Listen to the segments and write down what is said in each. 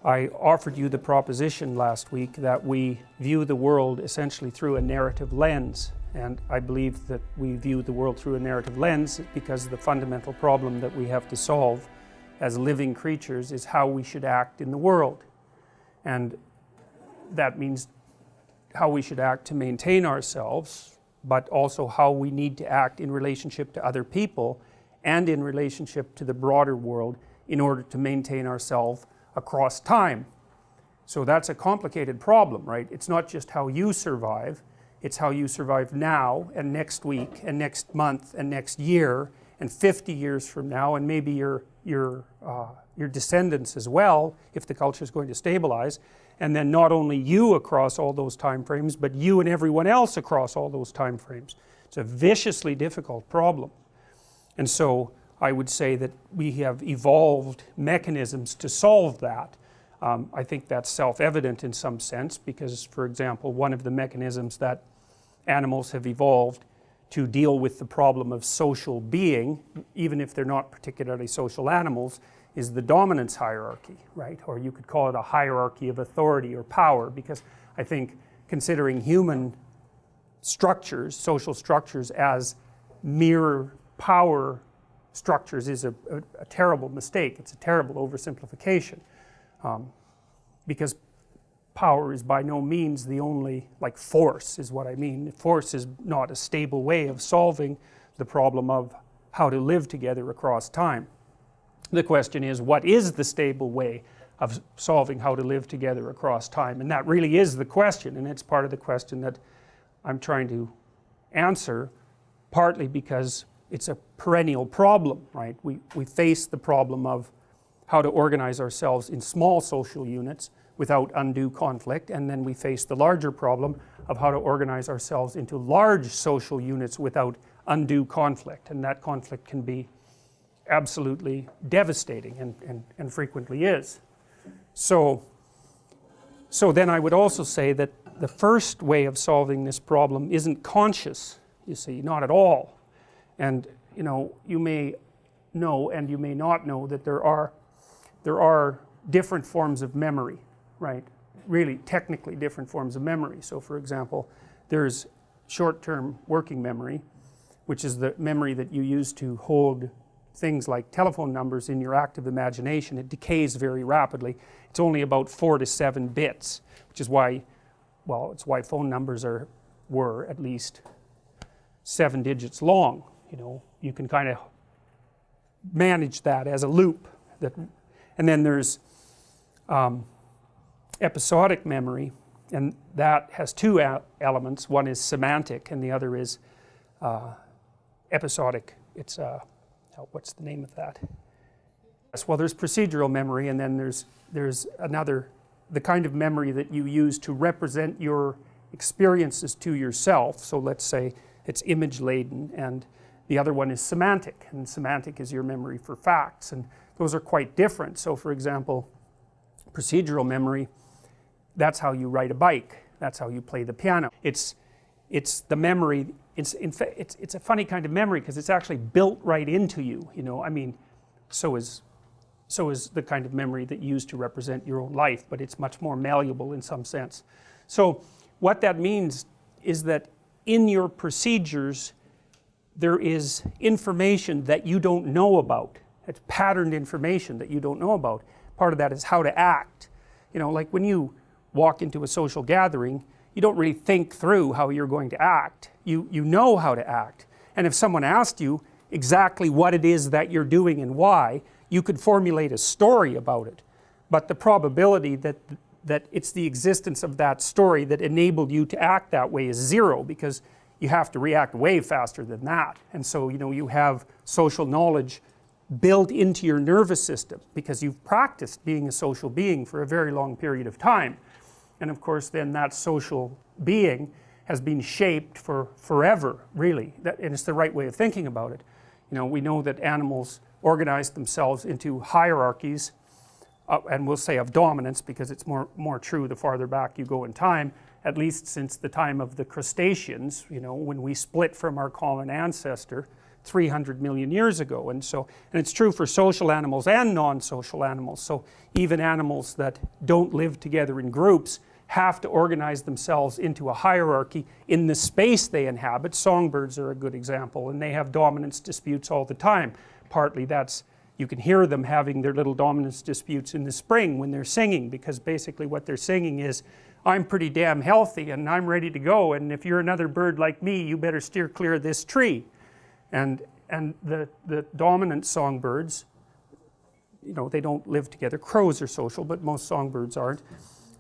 I offered you the proposition last week that we view the world essentially through a narrative lens, and I believe that we view the world through a narrative lens because the fundamental problem that we have to solve as living creatures is how we should act in the world. And that means how we should act to maintain ourselves, but also how we need to act in relationship to other people and in relationship to the broader world in order to maintain ourselves across time. So that's a complicated problem, right? It's not just how you survive, it's how you survive now and next week and next month and next year and 50 years from now, and maybe your descendants as well, if the culture is going to stabilize. And then not only you across all those time frames, but you and everyone else across all those time frames. It's a viciously difficult problem. And so I would say that we have evolved mechanisms to solve that. I think that's self-evident in some sense because, for example, one of the mechanisms that animals have evolved to deal with the problem of social being, even if they're not particularly social animals, is the dominance hierarchy, right? Or you could call it a hierarchy of authority or power, because I think considering human structures, social structures, as mere power structures is a terrible mistake. It's a terrible oversimplification, because power is by no means the only, like force is what I mean. Force is not a stable way of solving the problem of how to live together across time. The question is, what is the stable way of solving how to live together across time? And that really is the question, and it's part of the question that I'm trying to answer, partly because it's a perennial problem, right? We face the problem of how to organize ourselves in small social units without undue conflict, and then we face the larger problem of how to organize ourselves into large social units without undue conflict, and that conflict can be absolutely devastating and frequently is. So then I would also say that the first way of solving this problem isn't conscious, you see, not at all. And you know, you may know and you may not know that there are different forms of memory, right? Really technically different forms of memory. So for example, there's short-term working memory, which is the memory that you use to hold things like telephone numbers in your active imagination. It decays very rapidly. It's only about 4 to 7 bits, which is why, well, it's why phone numbers were at least 7 digits long. You know, you can kind of manage that as a loop. And then there's episodic memory, and that has two elements. One is semantic, and the other is episodic. It's what's the name of that? Yes, well, there's procedural memory, and then there's another, the kind of memory that you use to represent your experiences to yourself. So let's say it's image laden, and the other one is semantic, and semantic is your memory for facts, and those are quite different. So for example, procedural memory, that's how you ride a bike, that's how you play the piano. It's the memory. It's a funny kind of memory because it's actually built right into you, you know. I mean, so is the kind of memory that you use to represent your own life, but it's much more malleable in some sense. So what that means is that in your procedures there is information that you don't know about. It's patterned information that you don't know about. Part of that is how to act. You know, like when you walk into a social gathering, you don't really think through how you're going to act. You know how to act. And if someone asked you exactly what it is that you're doing and why, you could formulate a story about it. But the probability that it's the existence of that story that enabled you to act that way is zero, because you have to react way faster than that. And so, you know, you have social knowledge built into your nervous system because you've practiced being a social being for a very long period of time. And of course then that social being has been shaped for forever, really, and it's the right way of thinking about it. You know, we know that animals organize themselves into hierarchies, and we'll say of dominance because it's more true the farther back you go in time, at least since the time of the crustaceans, you know, when we split from our common ancestor 300 million years ago. And it's true for social animals and non-social animals. So even animals that don't live together in groups have to organize themselves into a hierarchy in the space they inhabit. Songbirds are a good example, and they have dominance disputes all the time. Partly that's, you can hear them having their little dominance disputes in the spring when they're singing, because basically what they're singing is, I'm pretty damn healthy and I'm ready to go, and if you're another bird like me, you better steer clear of this tree. And the dominant songbirds, you know, they don't live together. Crows are social, but most songbirds aren't.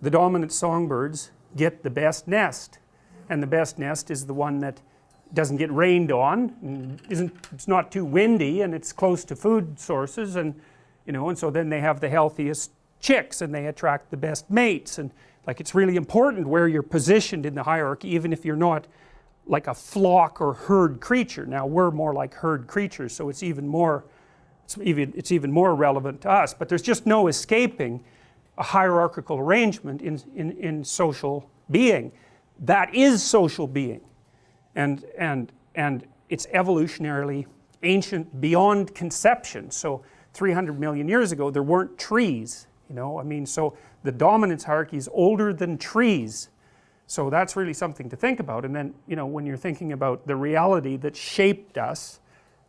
The dominant songbirds get the best nest, and the best nest is the one that doesn't get rained on, and it's not too windy, and it's close to food sources, and you know, and so then they have the healthiest chicks, and they attract the best mates. And like, it's really important where you're positioned in the hierarchy, even if you're not like a flock or herd creature. Now we're more like herd creatures, so it's even more relevant to us. But there's just no escaping a hierarchical arrangement in social being. That is social being, and it's evolutionarily ancient beyond conception. So 300 million years ago there weren't trees, you know, I mean, so the dominance hierarchy is older than trees. So that's really something to think about. And then, you know, when you're thinking about the reality that shaped us,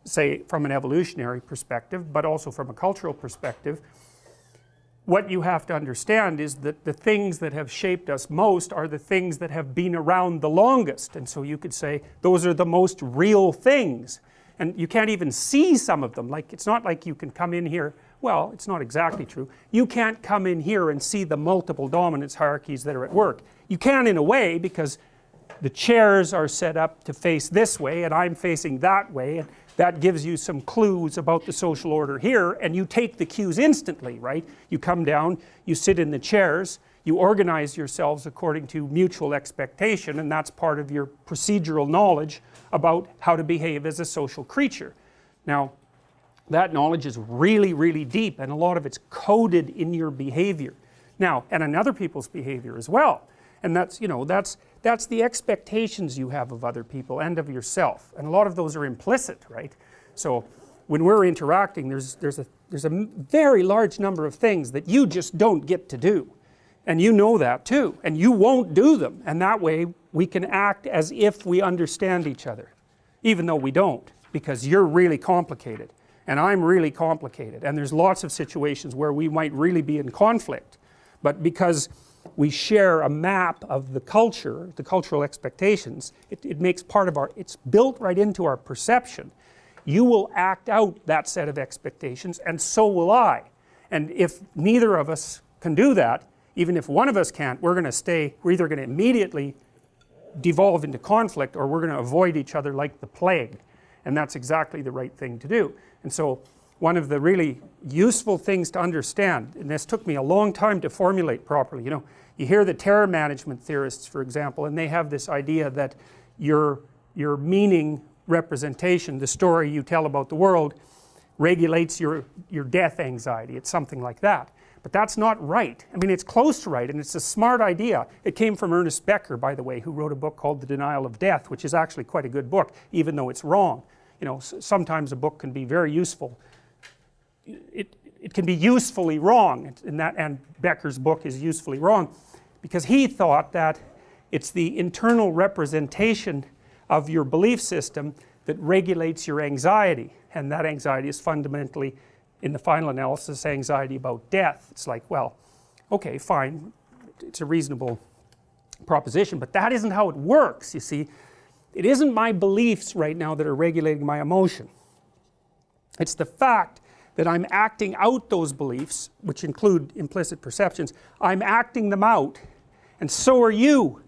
say from an evolutionary perspective, but also from a cultural perspective, what you have to understand is that the things that have shaped us most are the things that have been around the longest. And so you could say those are the most real things. And you can't even see some of them. Like, it's not like you can come in here, well, it's not exactly true. You can't come in here and see the multiple dominance hierarchies that are at work. You can in a way, because the chairs are set up to face this way and I'm facing that way, and that gives you some clues about the social order here, and you take the cues instantly, right? You come down, you sit in the chairs, you organize yourselves according to mutual expectation, and that's part of your procedural knowledge about how to behave as a social creature. Now, that knowledge is really, really deep, and a lot of it's coded in your behavior. Now, and in other people's behavior as well. And that's, you know, that's the expectations you have of other people and of yourself. And a lot of those are implicit, right? So when we're interacting, there's a very large number of things that you just don't get to do. And you know that too. And you won't do them. And that way we can act as if we understand each other, even though we don't, because you're really complicated and I'm really complicated. And there's lots of situations where we might really be in conflict. But because we share a map of the culture, the cultural expectations, it makes part of our, it's built right into our perception. You will act out that set of expectations, and so will I. And if neither of us can do that, even if one of us can't, we're either going to immediately devolve into conflict, or we're going to avoid each other like the plague. And that's exactly the right thing to do. And so one of the really useful things to understand, and this took me a long time to formulate properly, you know, you hear the terror management theorists, for example, and they have this idea that your meaning representation, the story you tell about the world, regulates your death anxiety. It's something like that. But that's not right. I mean, it's close to right, and it's a smart idea. It came from Ernest Becker, by the way, who wrote a book called The Denial of Death, which is actually quite a good book, even though it's wrong. You know, sometimes a book can be very useful. It can be usefully wrong, and Becker's book is usefully wrong, because he thought that it's the internal representation of your belief system that regulates your anxiety, and that anxiety is fundamentally, in the final analysis, anxiety about death. It's like, well, okay, fine, it's a reasonable proposition, but that isn't how it works, you see. It isn't my beliefs right now that are regulating my emotion. It's the fact that I'm acting out those beliefs, which include implicit perceptions. I'm acting them out, and so are you.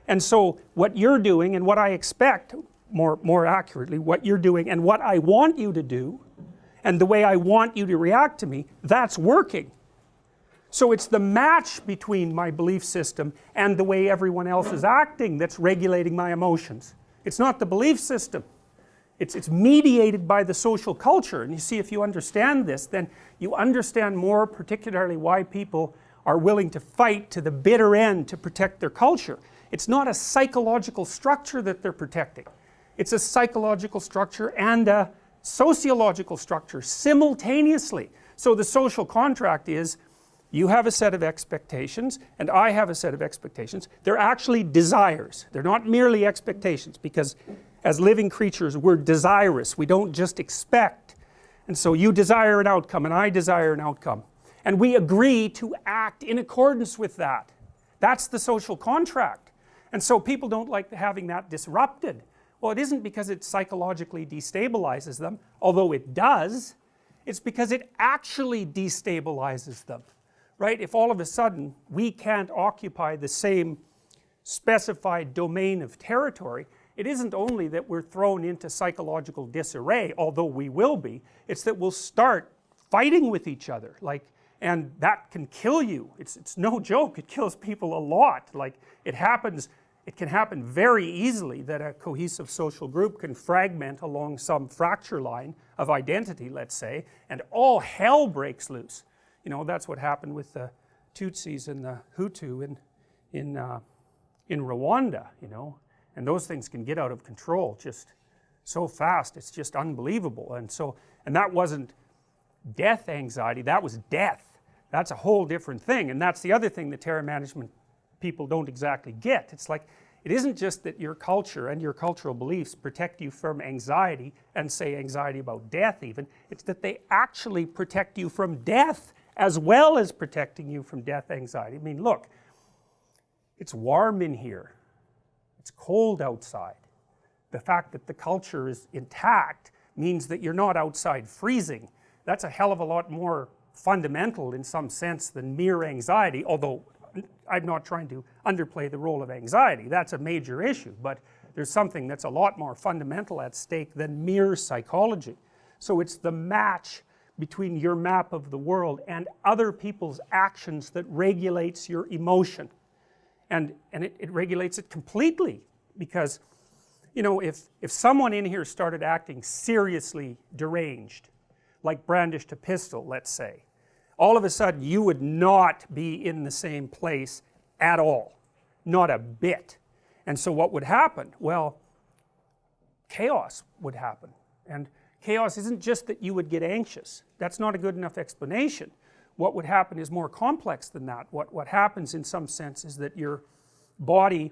And so what you're doing and what I expect, more accurately, what you're doing and what I want you to do, and the way I want you to react to me, that's working. So it's the match between my belief system and the way everyone else is acting that's regulating my emotions. It's not the belief system. It's mediated by the social culture. And you see, if you understand this, then you understand more particularly why people are willing to fight to the bitter end to protect their culture. It's not a psychological structure that they're protecting. it's a psychological structure and a sociological structure simultaneously. So the social contract is, you have a set of expectations and I have a set of expectations. They're actually desires. They're not merely expectations, because as living creatures we're desirous. We don't just expect. And so you desire an outcome and I desire an outcome. And we agree to act in accordance with that. That's the social contract. And so people don't like having that disrupted. Well, it isn't because it psychologically destabilizes them, although it does. It's because it actually destabilizes them, right? If all of a sudden we can't occupy the same specified domain of territory, it isn't only that we're thrown into psychological disarray, although we will be, it's that we'll start fighting with each other, like, and that can kill you. It's no joke. It kills people a lot. Like, it can happen very easily that a cohesive social group can fragment along some fracture line of identity, let's say, and all hell breaks loose. You know, that's what happened with the Tutsis and the Hutu in Rwanda, you know, and those things can get out of control just so fast. It's just unbelievable. And that wasn't death anxiety, that was death. That's a whole different thing, and that's the other thing that terror management people don't exactly get. It's like, it isn't just that your culture and your cultural beliefs protect you from anxiety, and say anxiety about death even, it's that they actually protect you from death as well as protecting you from death anxiety. I mean, look, it's warm in here, it's cold outside. The fact that the culture is intact means that you're not outside freezing. That's a hell of a lot more fundamental in some sense than mere anxiety, although I'm not trying to underplay the role of anxiety. That's a major issue, but there's something that's a lot more fundamental at stake than mere psychology. So it's the match between your map of the world and other people's actions that regulates your emotion, and it regulates it completely. Because, you know, if someone in here started acting seriously deranged, like brandished a pistol, let's say, all of a sudden you would not be in the same place at all, not a bit. And so what would happen? Well, chaos would happen. And chaos isn't just that you would get anxious. That's not a good enough explanation. What would happen is more complex than that. What happens in some sense is that your body,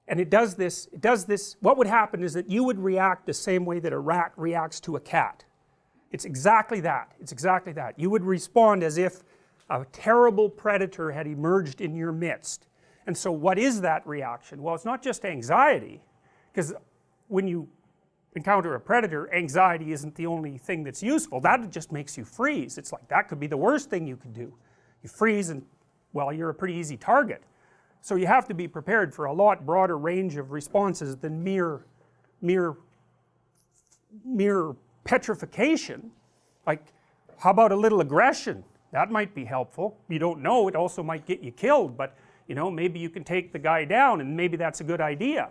and it does this, what would happen is that you would react the same way that a rat reacts to a cat. It's exactly that. It's exactly that. You would respond as if a terrible predator had emerged in your midst. And so what is that reaction? Well, it's not just anxiety, because when you encounter a predator, anxiety isn't the only thing that's useful. That just makes you freeze. It's like, that could be the worst thing you could do. You freeze and, well, you're a pretty easy target. So you have to be prepared for a lot broader range of responses than mere petrification. Like, how about a little aggression? That might be helpful. You don't know, it also might get you killed, but, you know, maybe you can take the guy down, and maybe that's a good idea,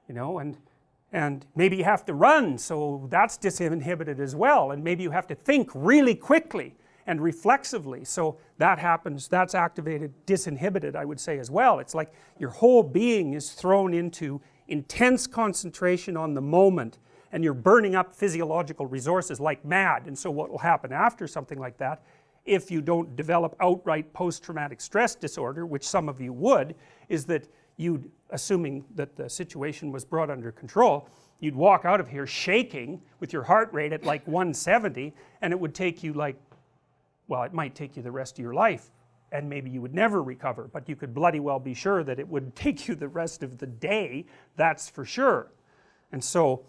you know, and maybe you have to run, so that's disinhibited as well, and maybe you have to think really quickly and reflexively, so that happens, that's activated, disinhibited, I would say, as well. It's like your whole being is thrown into intense concentration on the moment, and you're burning up physiological resources like mad. And so what will happen after something like that, if you don't develop outright post-traumatic stress disorder, which some of you would, is that you'd, assuming that the situation was brought under control, you'd walk out of here shaking with your heart rate at like 170, and it would take you like, well, it might take you the rest of your life, and maybe you would never recover, but you could bloody well be sure that it would take you the rest of the day, that's for sure. And so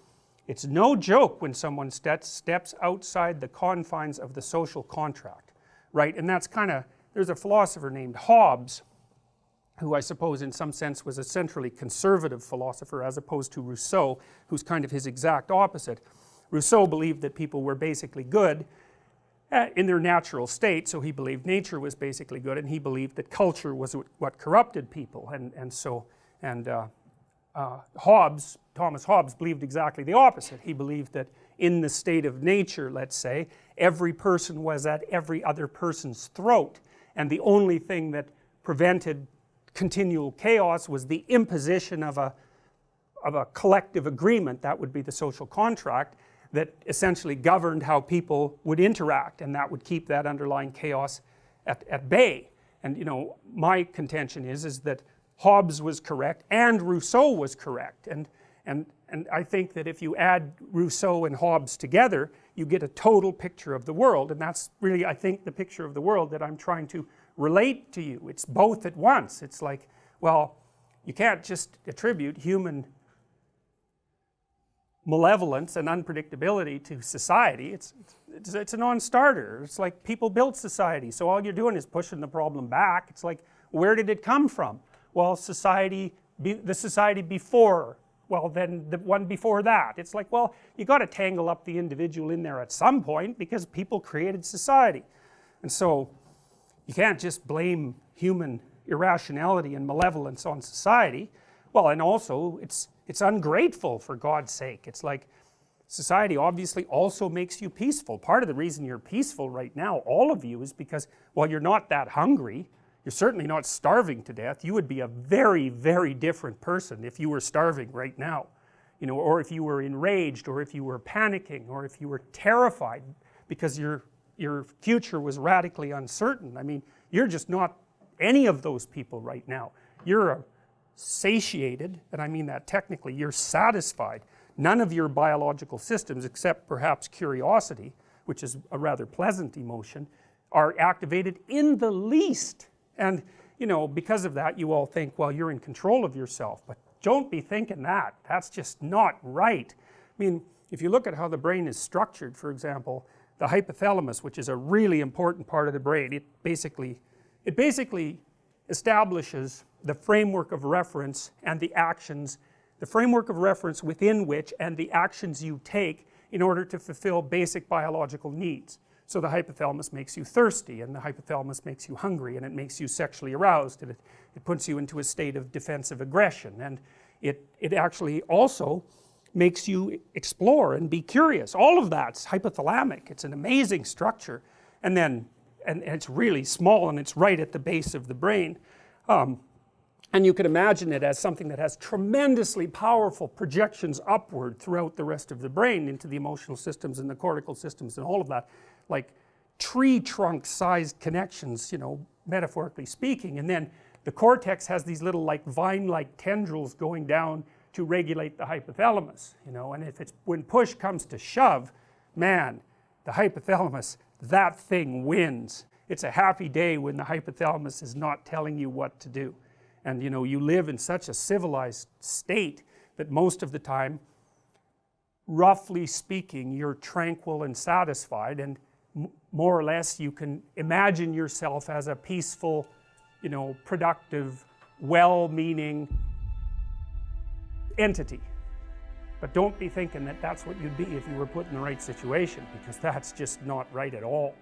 it's no joke when someone steps outside the confines of the social contract, right? And that's kind of, there's a philosopher named Hobbes, who I suppose in some sense was a centrally conservative philosopher, as opposed to Rousseau, who's kind of his exact opposite. Rousseau believed that people were basically good in their natural state, so he believed nature was basically good, and he believed that culture was what corrupted people, Thomas Hobbes believed exactly the opposite. He believed that in the state of nature, let's say, every person was at every other person's throat, and the only thing that prevented continual chaos was the imposition of a collective agreement, that would be the social contract, that essentially governed how people would interact, and that would keep that underlying chaos at bay. And you know, my contention is that Hobbes was correct and Rousseau was correct, and I think that if you add Rousseau and Hobbes together, you get a total picture of the world, and that's really, I think, the picture of the world that I'm trying to relate to you. It's both at once. It's like, well, you can't just attribute human malevolence and unpredictability to society. It's a non-starter. It's like people built society, so all you're doing is pushing the problem back. It's like, where did it come from? Well, the society before, well then the one before that. It's like, well, you got to tangle up the individual in there at some point, because people created society. And so you can't just blame human irrationality and malevolence on society. Well, and also it's ungrateful, for God's sake. It's like, society obviously also makes you peaceful. Part of the reason you're peaceful right now, all of you, is because, well, you're not that hungry. You're certainly not starving to death. You would be a very, very different person if you were starving right now, you know, or if you were enraged, or if you were panicking, or if you were terrified because your future was radically uncertain. I mean, you're just not any of those people right now. You're satiated, and I mean that technically, you're satisfied. None of your biological systems, except perhaps curiosity, which is a rather pleasant emotion, are activated in the least. And you know, because of that, you all think, well, you're in control of yourself. But don't be thinking that. That's just not right. I mean, if you look at how the brain is structured, for example, the hypothalamus, which is a really important part of the brain, it basically establishes the framework of reference and the actions, the framework of reference within which and the actions you take in order to fulfill basic biological needs. So the hypothalamus makes you thirsty, and the hypothalamus makes you hungry, and it makes you sexually aroused, and it puts you into a state of defensive aggression, and it actually also makes you explore and be curious. All of that's hypothalamic. It's an amazing structure, and it's really small, and it's right at the base of the brain. And you can imagine it as something that has tremendously powerful projections upward throughout the rest of the brain, into the emotional systems and the cortical systems and all of that, like tree trunk sized connections, you know, metaphorically speaking. And then the cortex has these little like vine like tendrils going down to regulate the hypothalamus, you know. And if it's, when push comes to shove, man, the hypothalamus, that thing wins. It's a happy day when the hypothalamus is not telling you what to do. And you know, you live in such a civilized state that most of the time, roughly speaking, you're tranquil and satisfied, and more or less you can imagine yourself as a peaceful, you know, productive, well-meaning entity. But don't be thinking that that's what you'd be if you were put in the right situation, because that's just not right at all.